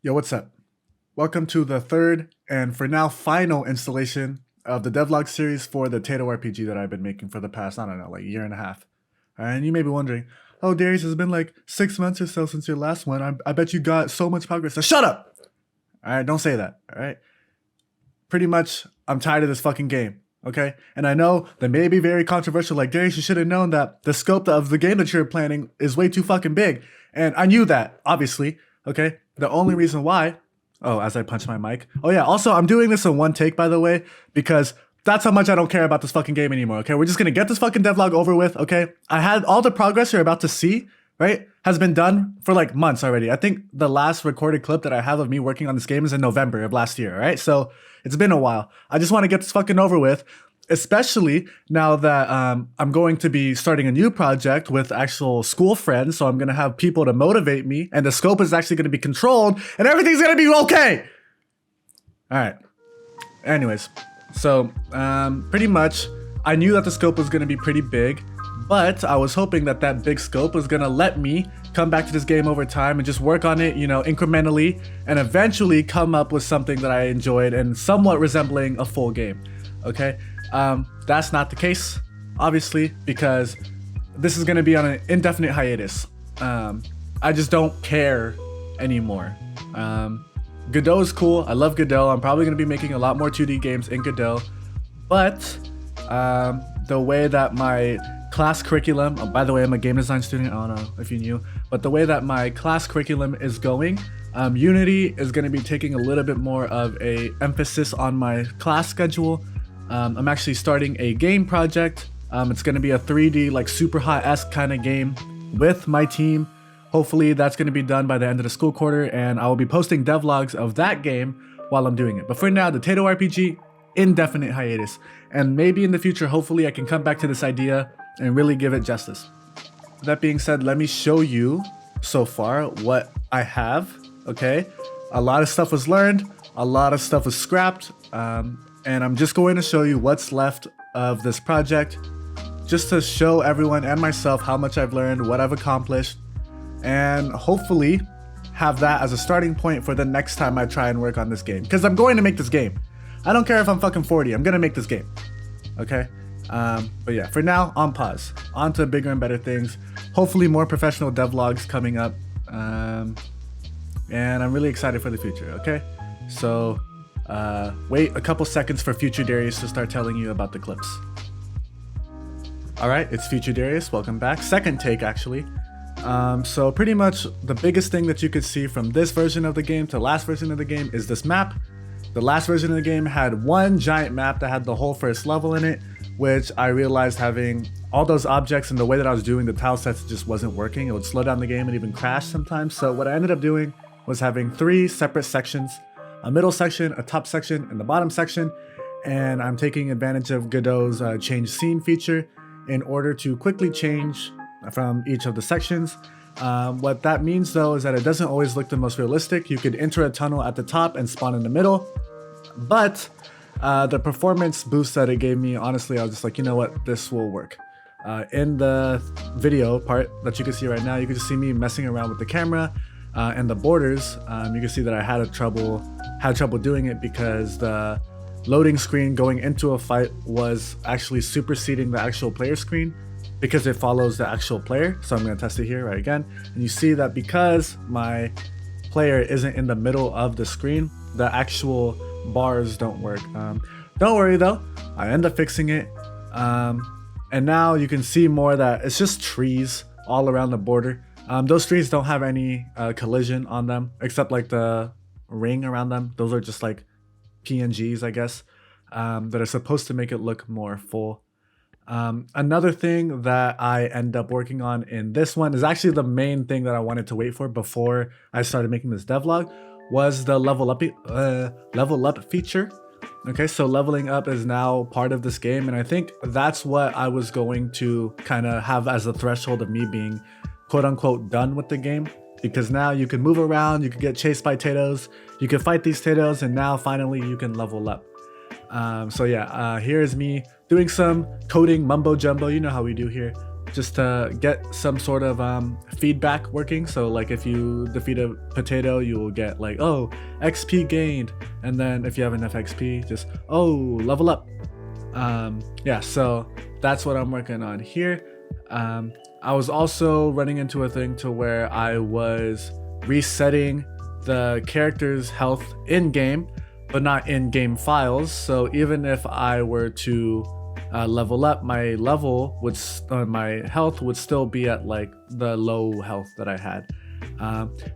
Yo, what's up? Welcome to the third and for now final installation of the Devlog series for the TatoRPG that I've been making for the past, I don't know, like year and a half. And you may be wondering, oh, Darius, it's been like 6 months or so since your last one. I bet you got so much progress. So shut up! All right, don't say that, all right? Pretty much, I'm tired of this fucking game, okay? And I know that may be very controversial, like, Darius, you should have known that the scope of the game that you're planning is way too fucking big. And I knew that, obviously, okay? The only reason why, oh, as I punch my mic. Oh yeah, also, I'm doing this in one take, by the way, because that's how much I don't care about this fucking game anymore, okay? We're just gonna get this fucking devlog over with, okay? I had all the progress you're about to see, right, has been done for like months already. I think the last recorded clip that I have of me working on this game is in November of last year, right? So it's been a while. I just want to get this fucking over with, especially now that I'm going to be starting a new project with actual school friends. So I'm going to have people to motivate me, and the scope is actually going to be controlled, and everything's going to be okay. All right. Anyways, so pretty much I knew that the scope was going to be pretty big, but I was hoping that that big scope was going to let me come back to this game over time and just work on it, you know, incrementally, and eventually come up with something that I enjoyed and somewhat resembling a full game. Okay, that's not the case, obviously, because this is going to be on an indefinite hiatus. I just don't care anymore. Godot is cool. I love Godot. I'm probably going to be making a lot more 2D games in Godot, but the way that my class curriculum, oh, by the way, I'm a game design student, I don't know if you knew, but the way that my class curriculum is going, Unity is going to be taking a little bit more of a emphasis on my class schedule. I'm actually starting a game project. It's going to be a 3D, like super hot-esque kind of game with my team. Hopefully that's going to be done by the end of the school quarter, and I will be posting devlogs of that game while I'm doing it. But for now, the TatoRPG, indefinite hiatus. And maybe in the future, hopefully I can come back to this idea and really give it justice. That being said, let me show you so far what I have, okay? A lot of stuff was learned, a lot of stuff was scrapped, and I'm just going to show you what's left of this project, just to show everyone and myself how much I've learned, what I've accomplished, and hopefully have that as a starting point for the next time I try and work on this game. Because I'm going to make this game. I don't care if I'm fucking 40, I'm gonna make this game, okay? But yeah, for now, on pause. On to bigger and better things. Hopefully more professional devlogs coming up. And I'm really excited for the future, okay? So wait a couple seconds for future Darius to start telling you about the clips. All right, it's future Darius, welcome back. Second take, actually. So pretty much the biggest thing that you could see from this version of the game to the last version of the game is this map. The last version of the game had one giant map that had the whole first level in it, which I realized having all those objects and the way that I was doing the tile sets just wasn't working. It would slow down the game and even crash sometimes. So what I ended up doing was having 3 separate sections, a middle section, a top section, and the bottom section. And I'm taking advantage of Godot's change scene feature in order to quickly change from each of the sections. What that means though is that it doesn't always look the most realistic. You could enter a tunnel at the top and spawn in the middle, but the performance boost that it gave me, honestly, I was just like, you know what, this will work. In the video part that you can see right now, you can just see me messing around with the camera and the borders. You can see that I had trouble doing it because the loading screen going into a fight was actually superseding the actual player screen, because it follows the actual player. So I'm going to test it here right again. And you see that because my player isn't in the middle of the screen, the actual bars don't work. Don't worry though, I end up fixing it. And now you can see more that it's just trees all around the border. Those trees don't have any collision on them, except like the ring around them. Those are just like PNGs, I guess, that are supposed to make it look more full. Another thing that I end up working on in this one is actually the main thing that I wanted to wait for before I started making this devlog, was the level up feature. Okay, so leveling up is now part of this game, and I think that's what I was going to kind of have as a threshold of me being quote unquote done with the game, because now you can move around, you can get chased by Tatos, you can fight these Tatos, and now finally you can level up. So yeah, here's me doing some coding mumbo jumbo, you know how we do here. just to get some sort of feedback working. So like if you defeat a potato, you will get like, oh, XP gained, and then if you have enough XP, just, oh, level up. Yeah, so that's what I'm working on here. I was also running into a thing to where I was resetting the character's health in game, but not in game files. So even if I were to level up, my level would my health would still be at like the low health that I had.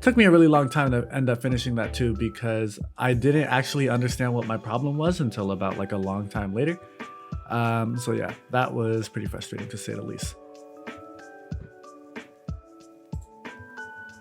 Took me a really long time to end up finishing that too, because I didn't actually understand what my problem was until about like a long time later. So yeah, that was pretty frustrating to say the least.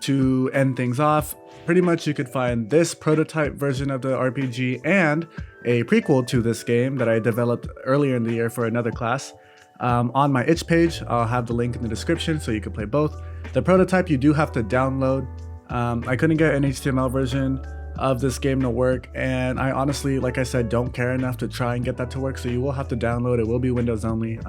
To end things off, pretty much you could find this prototype version of the RPG and a prequel to this game that I developed earlier in the year for another class on my itch page. I'll have the link in the description so you can play both. The prototype you do have to download. I couldn't get an HTML version of this game to work, and I honestly, like I said, don't care enough to try and get that to work, so you will have to download. It will be Windows only.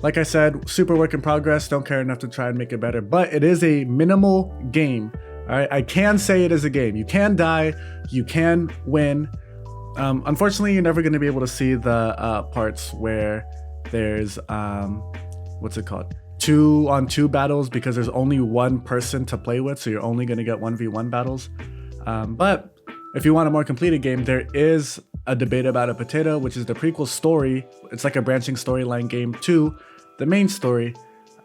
Like I said, super work in progress, don't care enough to try and make it better, but it is a minimal game. All right, I can say it is a game. You can die, you can win. Unfortunately, you're never going to be able to see the parts where there's, what's it called? 2-on-2 battles, because there's only one person to play with, so you're only going to get 1v1 battles. But if you want a more completed game, there is a debate about a potato, which is the prequel story. It's like a branching storyline game to the main story.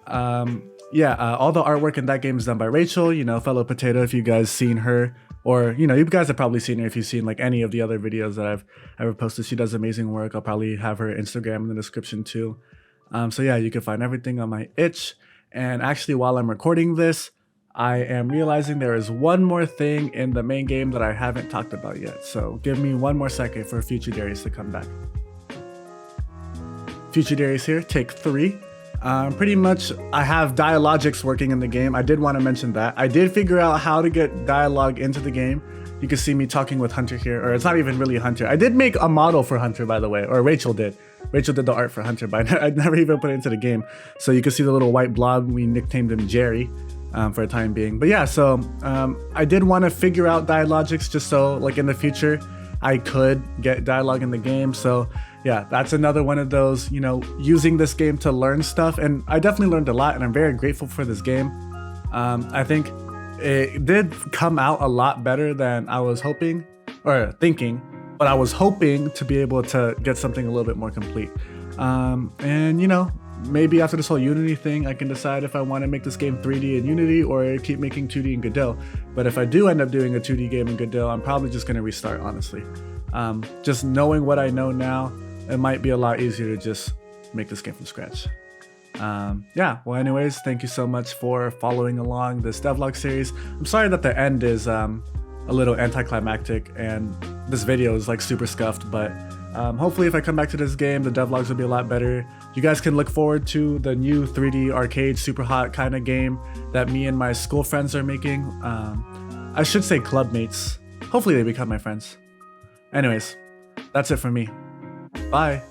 All the artwork in that game is done by Rachel, you know, fellow potato, if you guys seen her, or, you know, you guys have probably seen her if you've seen like any of the other videos that I've ever posted. She does amazing work. I'll probably have her Instagram in the description too. So yeah, you can find everything on my itch. And actually, while I'm recording this, I am realizing there is one more thing in the main game that I haven't talked about yet. So give me one more second for Future Darius to come back. Future Darius here, take 3. Pretty much, I have dialogics working in the game. I did want to mention that. I did figure out how to get dialogue into the game. You can see me talking with Hunter here, or it's not even really Hunter. I did make a model for Hunter, by the way, or Rachel did. Rachel did the art for Hunter, but I never even put it into the game. So you can see the little white blob. We nicknamed him Jerry for the time being. But yeah, so I did want to figure out dialogics just so like in the future I could get dialogue in the game. So yeah, that's another one of those, you know, using this game to learn stuff. And I definitely learned a lot, and I'm very grateful for this game. I think it did come out a lot better than I was hoping or thinking, but I was hoping to be able to get something a little bit more complete. And you know, maybe after this whole Unity thing, I can decide if I want to make this game 3D in Unity or keep making 2D in Godot. But if I do end up doing a 2D game in Godot, I'm probably just going to restart, honestly. Just knowing what I know now, it might be a lot easier to just make this game from scratch. Yeah, well anyways, thank you so much for following along this devlog series. I'm sorry that the end is a little anticlimactic and this video is like super scuffed, but hopefully if I come back to this game, the devlogs will be a lot better. You guys can look forward to the new 3D arcade super hot kind of game that me and my school friends are making. I should say club mates. Hopefully they become my friends. Anyways, that's it for me. Bye.